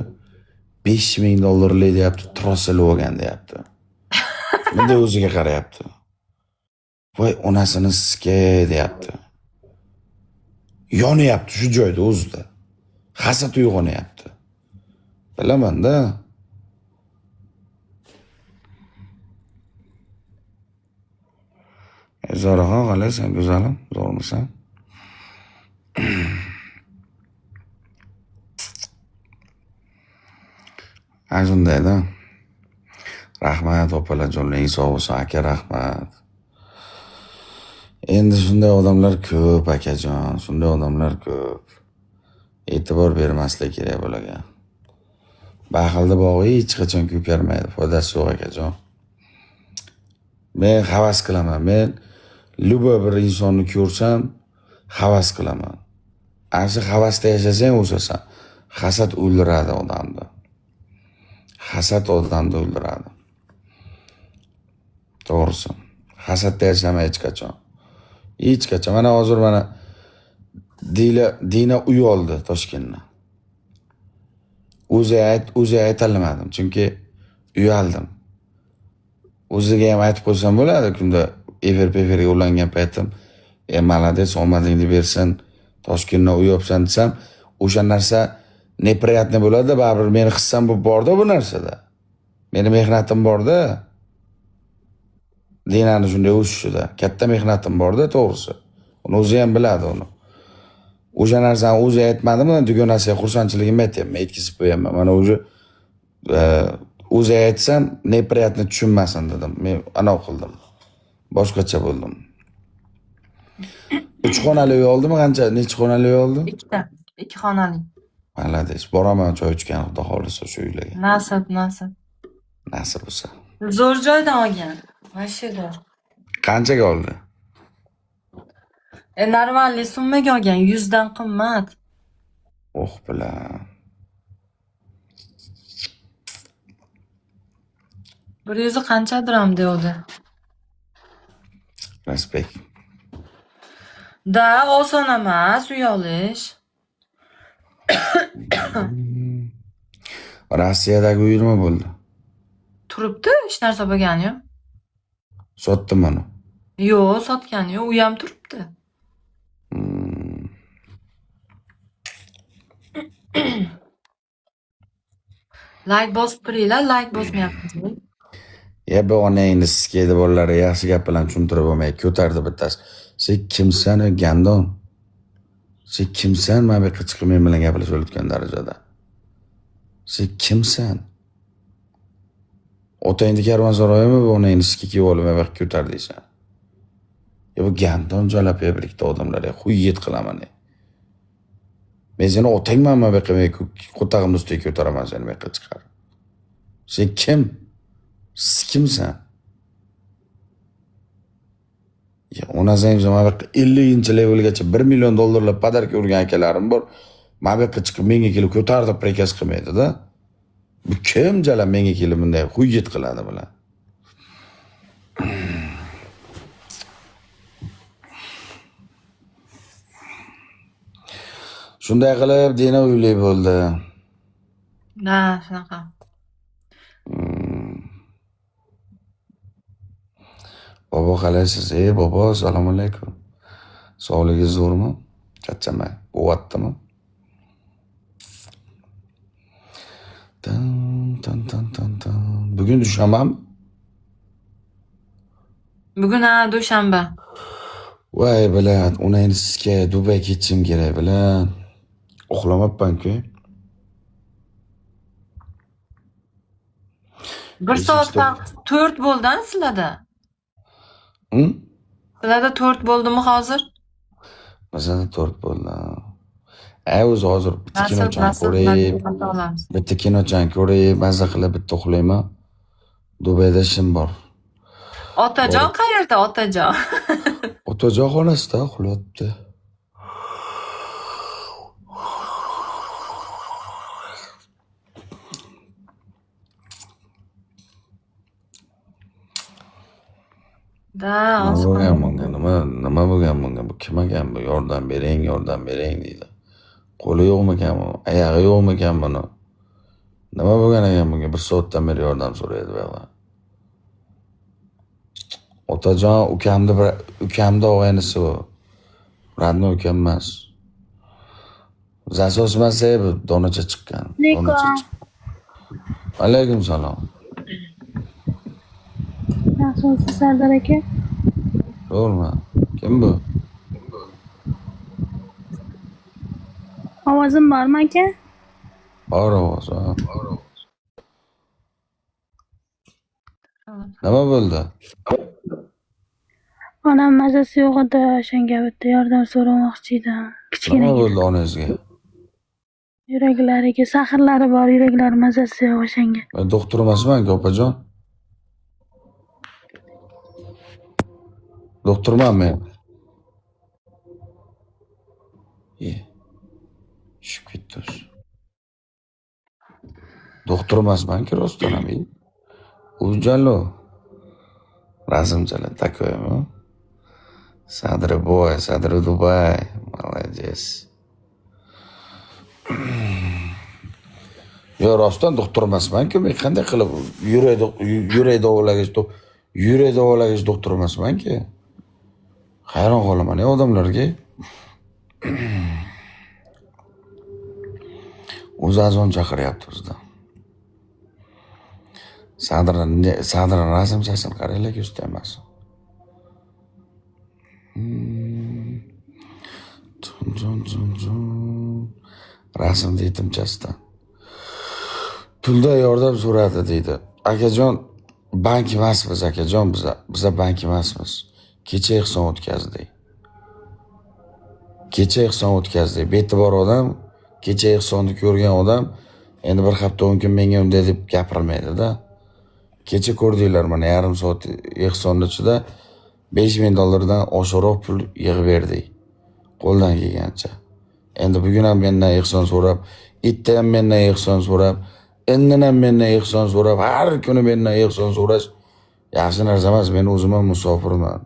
B: $5000 deyapti, trosilib olgan deyapti. Bunday o'ziga qarayapti. Voy onasini siske deyapti. Yonyapti shu joyda o'zida. Hasad uyg'onyapti. Bilaman-da. Zoraxon qalaysan, go'zalim? Zo'rmisan? Shundayda. Rahmat opalar, jonlaring sog' bo'lsin, aka, rahmat. Endi shunday odamlar ko'p, akajon, shunday odamlar ko'p. E'tibor bermaslik kerak bularga. Baxilda bog'i hech qachon ko'karmaydi, foydasi yo'q, akajon. Men havas qilaman. Men lubo bir insonni ko'rsam, havas qilaman. Ana havasda yashasang o'sasan, hasad o'ldiradi odamni. Hasad odamni o'ldiradi. To'g'risi. Hasadda yashama hech qachon. Hech qachon. Mana hozir mana Dina uy oldi Toshkentni. O'zi aytolmadim, chunki uyaldim. O'ziga ham aytib qo'ysam bo'ladi, kunda efirga ulangan paytim, malades, omadingni bersin, Toshkentni uy olibsan desam, o'sha narsa неприятно bo'ladi, baribir meni hissam borda bu narsada. Meni mehnatim borda. Dinani shunday o'sishida, katta mehnatim borda, to'g'risi. Uni o'zi ham biladi uni. O'sha narsani o'zi aytmadimi, dugonasiga xursandchiligimni aytayapman, aytkizib qo'yaman. Mana o'zi aytsam, неприятно tushunmasin dedim. Men ana qildim. Boshqacha bo'ldim. 3 xonali uy oldimi, qancha? Necha xonali uy oldi?
C: 2 xonali.
B: Malades. Boraman choy ichgan, xudo xolisa shu uylarga.
C: Nasib.
B: Nasib bo'lsa.
C: Zo'r joydan olgan. Mashina.
B: Qanchaga oldi?
C: Normalniy summaga olgan, 100 dan qimmat.
B: Oh bilan.
C: 100 qanchadir ham deydi.
B: Respekt.
C: Da, oson emas uy olish.
B: Rossiyadagi uy nima bo'ldi?
C: Turibdi, hech narsa bo'lgani yo'q.
B: Sotdim uni.
C: Yo'q, sotgani yo'q, u ham turibdi. Like bosib turinglar, like bosmayapsizmi?
B: Bu onangni siskaydi bolalar, yaxshi gap bilan tushuntirib bo'lmay ko'tardi bittasi. Sen kimsan, gandon? Sen kimsan, mana bu qichqir men bilan gaplashib o'tgan darajada? Sen kimsan? Otangni karvonsaroyimi bu onangni sikkiga olib mana bu ko'tardiysan? Bu gandon jalab birlikda odamlarga xuyet qilaman. Men seni otangman, mana bu qilmay qo'tag'imni ustiga ko'taraman seni men qichqar. Sen kim? Siz kimsan? Onasang mana 50-levelgacha $1 million podarka urgan akalarim bor. Mana bu chiqib menga kelib ko'tardi, prikaz qilmaydi-da. Bu kim jala menga kelib bunday xuyet qiladi bular? Shunday qilib Dina uyli bo'ldi.
C: Na, shunaqa.
B: Bobo qalaysiz? Bobo, assalomu alaykum. Sog'ligingiz zo'rmi? Charchamang. Quvvatdimi? Tan tan tan tan tan. Bugun dushanbami?
C: Bugun ha dushanba.
B: Voy bilan, unayni sizga Dubay ketishim kerak bilan. Uxlamabman-ku.
C: Bir soat vaqt 4 bo'ldi sizlarda. Sizlarda 4 bo'ldimi hozir?
B: Bizada 4 bo'ldi. O'zi hozir bitta kinochan ko'rib, bitta kinochan ko'rib, mazza qilib bitta uxlayman. Dubayda ishim bor.
C: Otajon qayerda otajon?
B: Otajon xonasida uxlayapti.
C: Da,
B: Nima bo'lgan bunga? Nima bo'lgan bunga? Bu kim ekan bu? Yordam bering deydi. Qo'li yo'qmikan bu? Oyog'i yo'qmikan buni? Nima bo'lgan ekan bunga? Bir soatdan beri yordam so'raydi baba. Otajon ukamni og'aynisi u. Radni ukam emas. Zasos emas bu donacha chiqqan. Alaykum salom.
E: Yaxshimisiz Sardor aka?
B: To'g'rimi? Kim bu?
E: Ovozim bormi aka?
B: Bor ovoz. Nima bo'ldi?
E: Onam mazasi yo'q edi, o'shanga bitta yordam so'ramoqchi edim. Kichkina
B: Nima bo'ldi onangizga?
E: yuraklariga sahrlari bor, yuraklari mazasi yo'q o'shanga.
B: Men doktor emasman-ku, opajon. Doktorman men. Tushib ketdi o'zi. Doktor emasman-ku, rostdan ham. Ujalo. Razmchalar takoymi? Sadri boy, Sadri Dubay. Молодец. Yo, rostdan doktor emasman-ku, men qanday qilib yurak davolagich doktor emasman-ku. Hayron qolaman odamlarga. O'zi azon chaqiryapti o'zida. Sadr razmchasini qaranglar, ko'zda emas. Rasm yetimchasidan. Pulda yordam so'radi deydi. Akajon, bank emasmiz akajon, biza bank emasmiz. Kecha ehson o'tkazdik. Be'tibor odam, kecha ehsonni ko'rgan odam endi bir hafta 10 kun menga unday deb gapirmaydi-da. Kecha ko'rdinglar, mana yarim soat ehsonni ichida $5000 oshiqroq pul yig'ib berdik. Qo'ldan kelgancha. Endi bugun ham mendan ehson so'rab, itda ham mendan ehson so'rab, indin ham mendan ehson so'rab, har kuni mendan ehson so'rash yaxshi narsa emas. Men o'zim ham musofirman.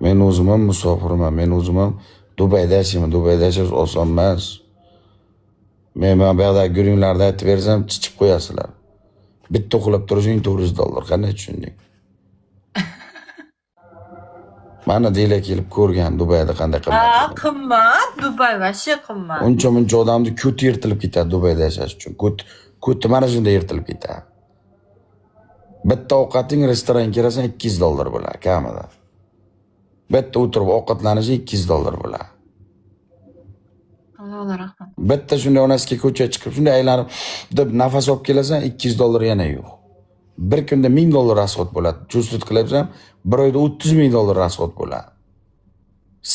B: Men o'zim ham Dubayda yashayman. Dubayda yashash oson emas. Men bu yerda guringlarda aytib bersam, chichib qo'yasizlar. Bitta uxlab turishing $400. Qanday tushunding? Mana deylar kelib ko'rgan Dubayda qanday qimmat.
C: Qimmat, Dubay vashi qimmat.
B: Uncha odamni ko'ti yirtilib ketadi Dubayda yashash uchun. Ko'ti mana shunday yirtilib ketadi. Bitta ovqating restoranga kirasan $200 bo'ladi kamida. Bitta o'tirib ovqatlanishing $200 bo'ladi.
C: Alloh rahmat.
B: Bitta shunday onasiga ko'chaga chiqib shunday aylanib deb nafas olib kelasan $200 yana yo'q. Bir kunda $1000 rasxod bo'ladi. Chustut qilyapsam, bir oyda $30,000 rasxod bo'ladi.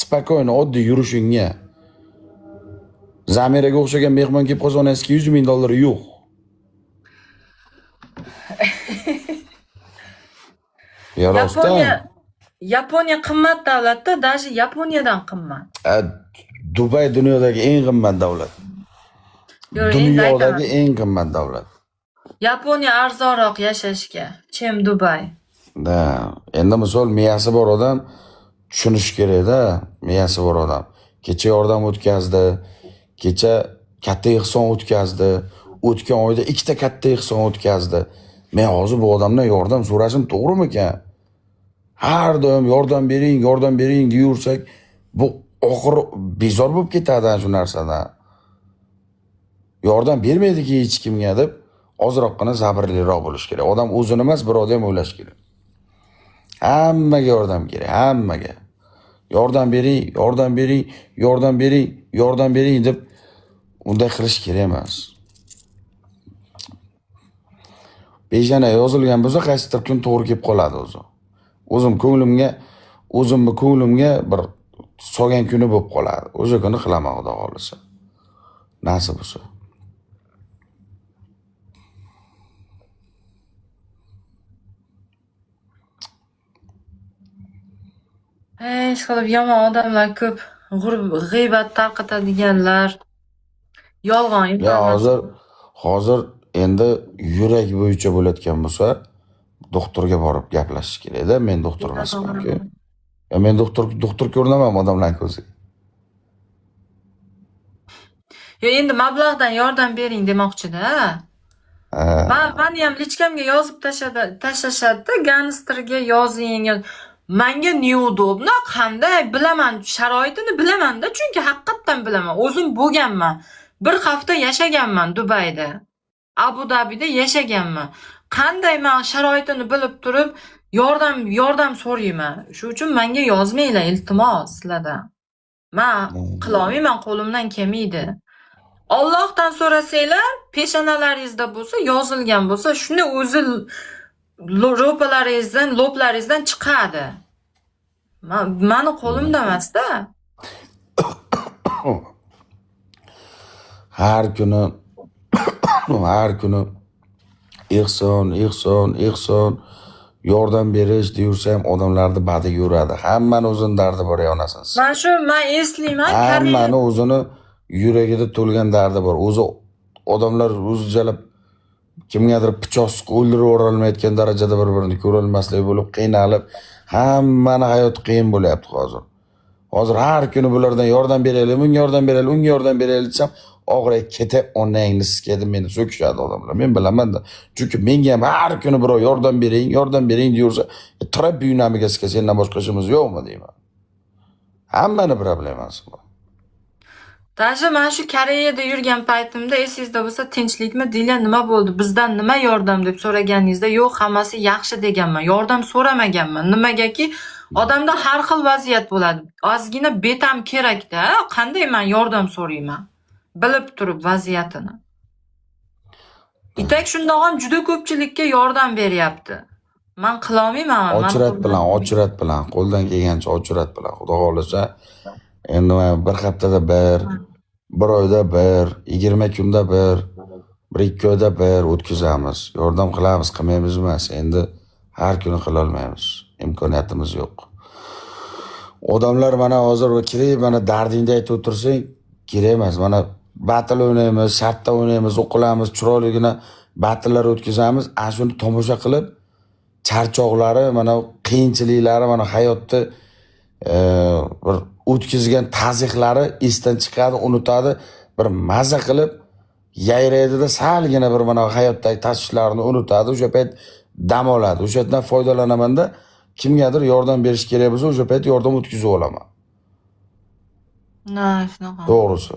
B: Spokойно oddiy yurishingga. Zamiraga o'xshagan mehmon kelib qolsa, onasiga $100,000 yo'q. Ya rostdan.
C: Yaponiya qimmat davlatda, даже Yaponiyadan qimmat.
B: Dubay dunyodagi eng qimmat davlat. Dunyodagi eng qimmat davlat.
C: Yaponiya arzonroq yashashga, chem Dubay.
B: Da, endi misol miyasi bor odam tushunish kerak-da, miyasi bor odam. Kecha yordam o'tkazdi, kecha katta ehson o'tkazdi, o'tgan oyda ikkita katta ehson o'tkazdi. Men hozir bu odamdan yordam so'rashim to'g'rimi ekan? Har doim yordam bering deyursak, bu oxir bezor bo'lib ketadi shu narsadan. Yordam bermaydiki hech kimga deb ozroqgina sabrliroq bo'lish kerak. Odam o'zini emas, birovni ham o'ylash kerak. Hammaga yordam kerak, hammaga. Yordam bering deb unday qilish kerak emas. Bejana yozilgan bo'lsa, qaysidir kun to'g'ri kelib qoladi o'zi. O'zimni ko'nglimga bir solgan kuni bo'lib qoladi. O'sha kuni qilaman Xudo xolisa. Nasib bo'lsa.
C: Hech qilib yomon odamlar ko'p, g'iybat tarqatadiganlar, yolg'on
B: Ya
C: informatsiya.
B: hozir endi yurak bo'yicha bo'layotgan bo'lsa, doktorga borib gaplashish kerak-da. Men doktor emasman-ku. Men doktor ko'rinaman odamlarning ko'ziga.
C: Yo, endi mablag'dan yordam bering demoqchi-da. Mani ham lichkamga yozib tashlashadi-da, gangsterga yozing. Menga neudobno, qanday bilaman, sharoitini bilaman-da, chunki haqiqatan bilaman. O'zim bo'lganman. Bir hafta yashaganman Dubayda. Abu Dabida yashaganman. Qanday men sharoitini bilib turib yordam so'rayman. Shuning uchun menga yozmanglar, iltimos sizlardan. Men qilolmayman, qo'limdan kelmaydi. Allohdan so'rasanglar, peshonalaringizda bo'lsa, yozilgan bo'lsa, shuni o'zi loplaringizdan chiqadi. Mani qo'limda emas-da.
B: Har kuni ehson yordam berish deyursa ham odamlarni badiga uradi. Hammani o'zining dardi bor yonasiz.
C: Men eslayman,
B: Hammani o'zini yuragida to'lgan dardi bor. O'zi odamlar o'zi jalab kimgadir pichoq suqib o'ldirib yuborolmayotgan darajada bir-birini ko'rolmaslik bo'lib, qiynalib, hammani hayot qiyin bo'lyapti hozir. Hozir har kuni bulardan yordam beraylik, unga yordam beraylik desam, og'ray ketib onangni siskadi, meni so'kishadi odamlar. Men bilaman-da. Chunki menga ham har kuni birov yordam bering deyursa, turib buyunamiga siska, sendan boshqa ishimiz yo'qmi deyman. Hammani problemasi bor.
C: Даже men shu Koreyada yurgan paytimda esingizda bo'lsa, tinchlikmi deylar, nima bo'ldi? Bizdan nima yordam deb so'raganingizda, yo'q, hammasi yaxshi deganman. Yordam so'ramaganman. Nimagaki odamda har xil vaziyat bo'ladi. Ozgina betam kerak-da. Qanday men yordam so'rayman? Bilib turib vaziyatini. Itak shundoq ham juda ko'pchilikka yordam beryapti. Men qilolmayman.
B: Ochirat bilan, qo'ldan kelgancha ochirat bilan. Xudo xolisa, endi bir haftada bir oyda 20 kunda 1-2 oyda o'tkazamiz. Yordam qilamiz, qilmaymiz emas. Endi har kuni qila olmaymiz. Imkoniyatimiz yo'q. Odamlar mana hozir kerak, mana dardingni aytib o'tirsang, kerak emas. Mana battle o'ynaymiz, shartda o'ynaymiz, o'qilamiz, chiroyligina battlelar o'tkazamiz. Ana shuni tomosha qilib, charchoqlari, mana qiyinchiliklari, mana hayotda bir o'tkazgan taziqlari esdan chiqadi, unutadi, bir maza qilib yayraydida, salgina bir mana hayotdagi tashvishlarni unutadi, o'sha payt dam oladi. O'sha yerdan foydalanaman-da, kimgadir yordam berish kerak bo'lsa, o'sha payt yordam o'tkazib olaman.
C: Shunaqa.
B: To'g'risi.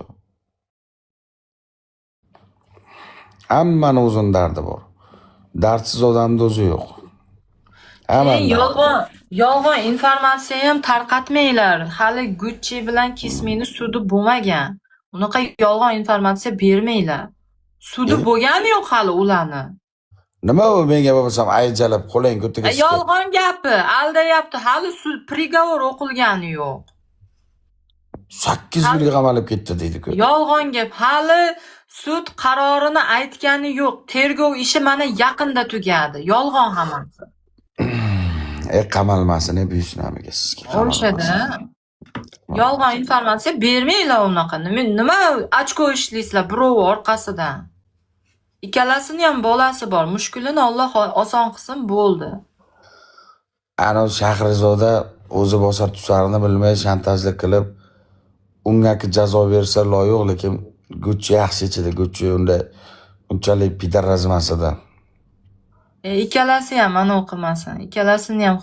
B: Hammani o'zining dardi bor. Dardsiz odamning o'zi yo'q.
C: Yolg'on informatsiya ham tarqatmanglar. Hali Gucci bilan Kismini sudi bo'lmagan. Unaqa yolg'on informatsiya bermanglar. Sudi bo'lgani yo'q hali ularni.
B: Nima u menga bo'lsam ayjalab qo'lang ko'tiga.
C: Yolg'on gapi, aldayapti. Hali sud prigovor o'qilgani yo'q.
B: 8 yilga qamalib ketdi deydi-ku.
C: Yolg'on gap. Hali sud qarorini aytgani yo'q. Tergov ishi mana yaqinda tugadi. Yolg'on hammasi.
B: Qamalmasin, buyusnamiga sizga.
C: O'shada. Yolg'on informatsiya bermanglar unaqa. Nima ochko ishlaysizlar birov orqasidan. Ikkalasini ham bolasi bor. Mushkulini Alloh oson qilsin, bo'ldi.
B: Ana Shahrizoda o'zi bosar tusarini bilmay shantajlik qilib, unga jazo bersa loyiq, lekin Gucci yaxshi ichida, Gucci unda unchalik pidarrazmasida.
C: Ikkalasi ham ana o'qimasin. Ikkalasini ham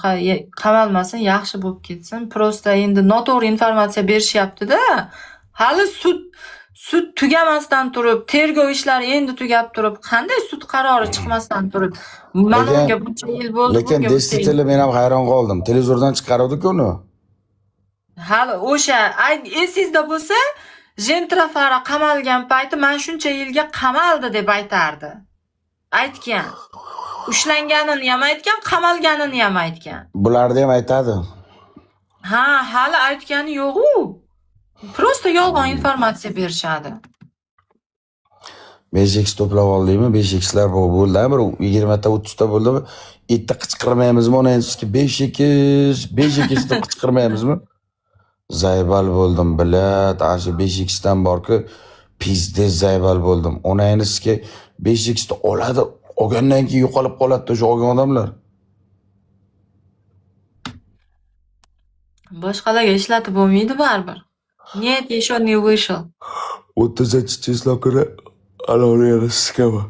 C: qamalmasin, yaxshi bo'lib ketsin. Prosta endi noto'g'ri informatsiya berishyapti-da. Hali sud tugamasdan turib, tergov ishlari endi tugab turib, qanday sud qarori chiqmasdan turib, mana unga buncha yil bo'ldi.
B: Lekin Destitili men ham hayron qoldim. Televizordan chiqaruvdi-ku uni.
C: Hali o'sha esingizda bo'lsa, Jentrafara qamalgan payti men shuncha yilga qamaldi deb aytardi. Aytgan. Ushlanganini ham aytgan, qamalganini ham aytgan.
B: Bularni ham aytadi.
C: Ha, hali aytgani yo'q-u. Prosta yolg'on informatsiya berishadi.
B: 5x to'plab oldingmi? 5xlar bo'ldi. Bir 20 ta 30 ta bo'ldimi? Etti qichqirmaymizmi? Ona sizga 5x deb qichqirmaymizmi? Zaybal bo'ldim, bilat. Ashu 5x dan borki, pizdes zaybal bo'ldim. Ona endi sizga 5x da oladi. Olgandan keyin yo'qolib qoladi o'sha olgan odamlar.
C: Boshqalarga ishlatib bo'lmaydi baribir. Нет, еще не вышел.
B: 30 число kuni alohida skama.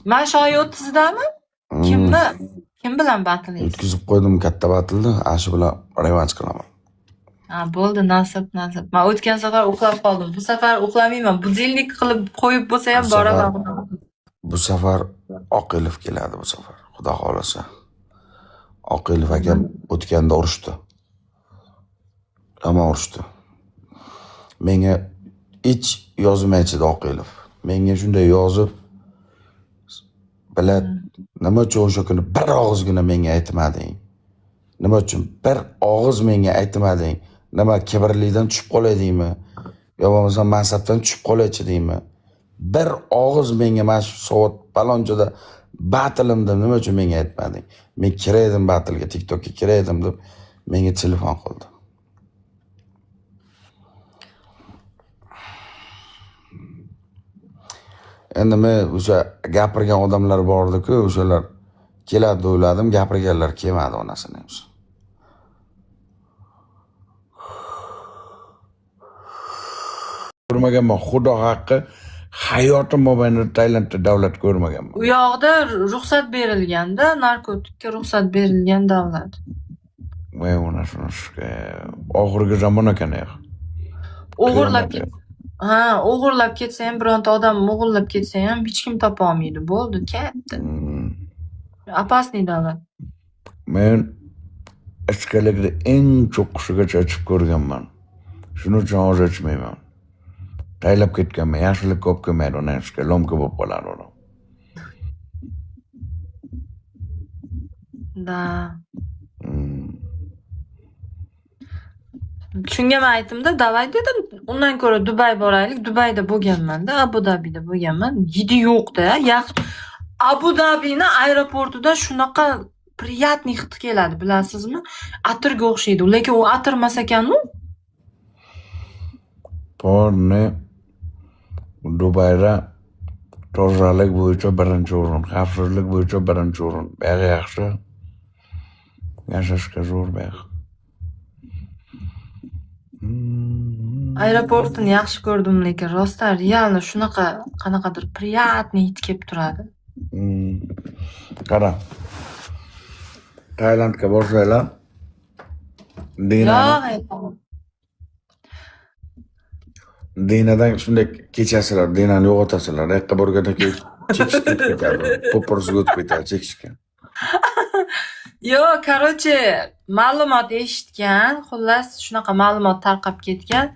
C: Mana shu oy 30dami? Kim bilan battlaysiz?
B: O'tkazib qo'ydim katta batilni, ashu bilan revanch qilaman.
C: Ha, bo'ldi, nasib. Men o'tgan safar uxlab qoldim. Bu safar uxlamayman. Budilnik qilib qo'yib bo'lsa ham boraman.
B: Bu safar Oqilov keladi bu safar, xudo xolasa. Oqilov akam o'tganda urushdi. Yomon urushdi. Menga hech yozmaychidi Oqilov. Menga shunday yozib, bilat, nima uchun o'sha kuni bir og'izgina menga aytmading? Nima uchun bir og'iz menga aytmading? Nima kibrlidan tushib qoladingmi? Yo bo'lmasa mansabdan tushib qolaychidingmi? Bir og'iz menga mana shu soat palonchada batilimda nima uchun menga aytmading? Men kiraydim batilga, TikTokka kiraydim deb menga telefon qildi. Endi men o'sha gapirgan odamlar bordi-ku, o'shalar keladi o'yladim, gapirganlar kelmadi onasini ham. Ko'rmaganman, xudo haqqi hayotim mobaynida Tailandda davlat ko'rmaganman.
C: U yoqda ruxsat berilganda, narkotikka ruxsat berilgan davlat.
B: Voy ona shunga oxirgi zamon ekan ya.
C: O'g'irlab ketsa ham, bironta odam o'g'irlab ketsa ham hech kim topa olmaydi. Bo'ldi, katta. Опасный davlat.
B: Men ichkilikni eng cho'qqisigacha ichib ko'rganman. Shuning uchun hozir ichmayman. Taylab ketganman, yaxshilik ko'p kelmaydi, ona ishga lomka bo'lib qoladi odam.
C: Da. Shunga men aytdim-da, davay dedim, undan ko'ra Dubay boraylik. Dubayda bo'lganman-da, Abu Dabida bo'lganman. Hidi yo'q-da, yaxshi. Abu Dabini aeroportida shunaqa приятный hid keladi, bilasizmi? Atirga o'xshaydi, lekin u atirmas ekan-u.
B: Porni Dubayda tozalik bo'yicha birinchi o'rin, xavfsizlik bo'yicha birinchi o'rin. Buyog'i yaxshi. Yashashga zo'r buyog'i.
C: Aeroportini yaxshi ko'rdim, lekin rostdan realni shunaqa qanaqadir приятный hid kelib turadi.
B: Qara. Tailandga borsanglar, Dinadan shunday kechasizlar, dinani yo'qotasizlar. Yoqqa borgandan keyin chekishga ketadi. Po'pirsiga o'tib ketadi chekishga.
C: Yo'q, короче, ma'lumot eshitgan, xullas shunaqa ma'lumot tarqab ketgan.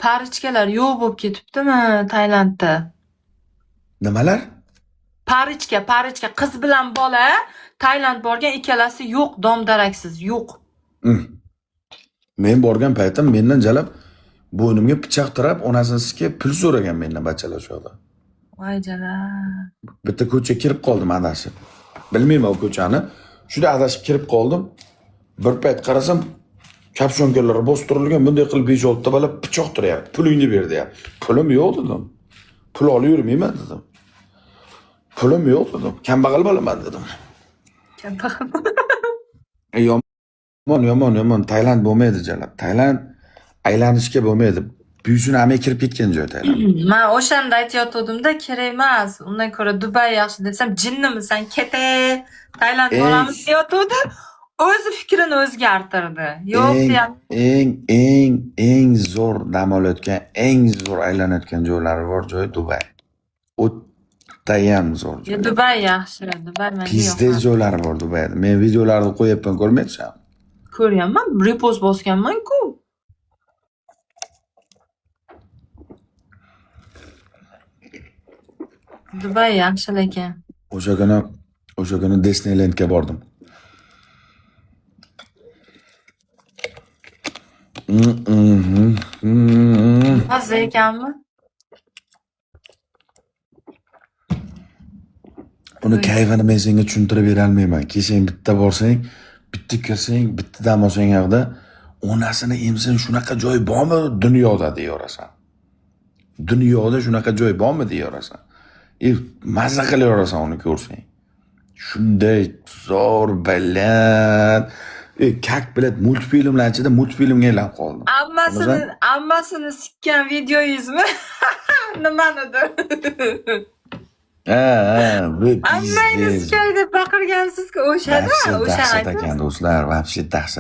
C: Parichkalar yo'q bo'lib ketibdimi Tailandda?
B: Nimalar?
C: Parichka, qiz bilan bola Tailand borgan, ikkalasi yo'q, dom-daraksiz, yo'q.
B: Men borgan paytim mendan jalab bo'ynimga pichoq tirab, onasinikiga pul so'ragan mendan bachalar shu yoqda.
C: Voy jalal.
B: Bitta ko'chaga kirib qoldim adashib. Bilmayman u ko'chani. Shunda adashib kirib qoldim. Bir payt qarasam, kapshonkalar bostirilgan, bunday qilib 5-6 ta bola pichoq tiryapti. Pulingni ber deyapti. Pulim yo'q dedim. Pul olib yurmayman dedim. Pulim yo'q dedim. Kambag'al bo'laman dedim. Yomon Tailand bo'lmaydi jalab. Tailand aylanishga bo'lmaydi. Buyusini hamma kirib ketgan joy Tailand.
C: Men o'shanda aytayotgandimda kerak emas. Undan ko'ra Dubay yaxshi desam, jinnimisan kete. Tailand
B: Ey.
C: boramiz deyotgandi. O'zi fikrini o'zgartirdi. Yo'q deyapti.
B: eng zo'r dam olayotgan, eng zo'r aylanayotgan joylari bor joy Dubay. O'tayam zo'r joy.
C: Dubay yaxshi. Dubay menga
B: Pizdek
C: yoqadi.
B: joylari bor Dubayda. Men videolarni qo'yapman, ko'rmayapsan?
C: Ko'rganman, repost bosganman-ku. Dubay yaxshi lekin.
B: O'sha kuni Disneylandga bordim.
C: Mazza ekanmi?
B: Uni kayfini men senga tushuntirib bera olmayman. Keyin bitta borsang, bitta kirsang, bittadan olsang yoqda onasini emsang shunaqa joy bormi dunyoda deyorasan. Dunyoda shunaqa joy bormi deyorasan. Mazza qilayorasan uni ko'rsang. Shunday zo'r baland. Kak bilan multfilmlar ichida multfilmga aylanib qoldim.
C: Ammasini sikkan videoyizmi? Nimanidir?
B: Bu
C: Ammangiz joyda baqirgansiz-ku o'shada,
B: dahshat ekan do'stlar, вообще dahshat.